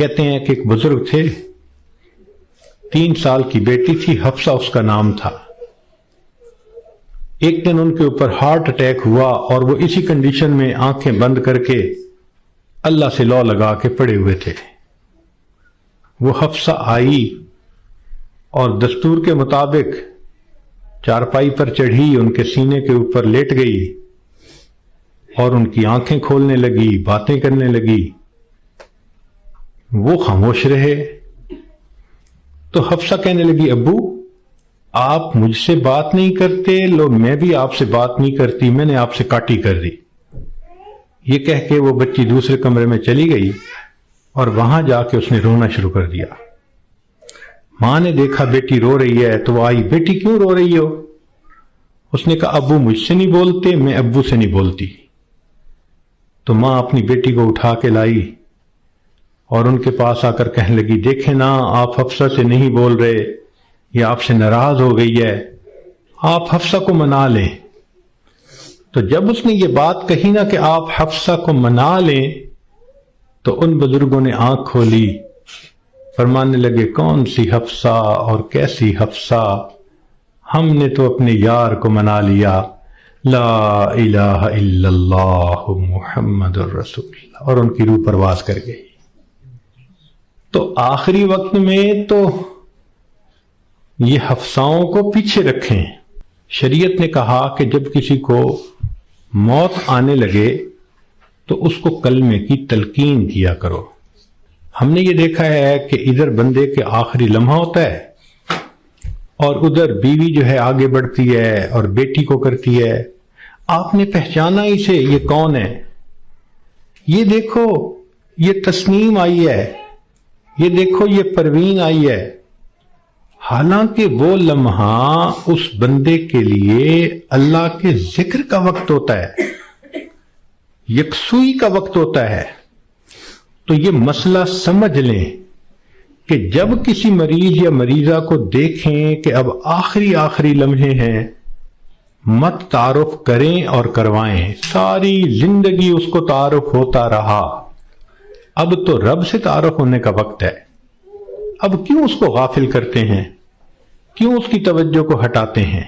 کہتے ہیں کہ ایک بزرگ تھے، 3 سال کی بیٹی تھی، حفصہ اس کا نام تھا۔ ایک دن ان کے اوپر ہارٹ اٹیک ہوا اور وہ اسی کنڈیشن میں آنکھیں بند کر کے اللہ سے لو لگا کے پڑے ہوئے تھے۔ وہ حفصہ آئی اور دستور کے مطابق چارپائی پر چڑھی، ان کے سینے کے اوپر لیٹ گئی اور ان کی آنکھیں کھولنے لگی، باتیں کرنے لگی۔ وہ خاموش رہے تو حفصہ کہنے لگی، ابو آپ مجھ سے بات نہیں کرتے، لو میں بھی آپ سے بات نہیں کرتی، میں نے آپ سے کاٹی کر دی۔ یہ کہہ کے وہ بچی دوسرے کمرے میں چلی گئی اور وہاں جا کے اس نے رونا شروع کر دیا۔ ماں نے دیکھا بیٹی رو رہی ہے تو وہ آئی، بیٹی کیوں رو رہی ہو؟ اس نے کہا ابو مجھ سے نہیں بولتے، میں ابو سے نہیں بولتی۔ تو ماں اپنی بیٹی کو اٹھا کے لائی اور ان کے پاس آ کر کہنے لگی، دیکھیں نا آپ حفصہ سے نہیں بول رہے، یہ آپ سے ناراض ہو گئی ہے، آپ حفصہ کو منا لیں۔ تو جب اس نے یہ بات کہی نا کہ آپ حفصہ کو منا لیں، تو ان بزرگوں نے آنکھ کھولی، فرمانے لگے کون سی حفصہ اور کیسی حفصہ، ہم نے تو اپنے یار کو منا لیا، لا الہ الا اللہ محمد الرسول اللہ، اور ان کی روح پرواز کر گئی۔ تو آخری وقت میں تو یہ حفصاؤں کو پیچھے رکھیں۔ شریعت نے کہا کہ جب کسی کو موت آنے لگے تو اس کو کلمے کی تلقین کیا کرو۔ ہم نے یہ دیکھا ہے کہ ادھر بندے کے آخری لمحہ ہوتا ہے اور ادھر بیوی جو ہے آگے بڑھتی ہے اور بیٹی کو کرتی ہے، آپ نے پہچانا اسے، یہ کون ہے؟ یہ دیکھو یہ تسنیم آئی ہے، یہ دیکھو یہ پروین آئی ہے۔ حالانکہ وہ لمحہ اس بندے کے لیے اللہ کے ذکر کا وقت ہوتا ہے، یکسوئی کا وقت ہوتا ہے۔ تو یہ مسئلہ سمجھ لیں کہ جب کسی مریض یا مریضہ کو دیکھیں کہ اب آخری لمحے ہیں، مت تعارف کریں اور کروائیں۔ ساری زندگی اس کو تعارف ہوتا رہا، اب تو رب سے تعارف ہونے کا وقت ہے۔ اب کیوں اس کو غافل کرتے ہیں؟ کیوں اس کی توجہ کو ہٹاتے ہیں؟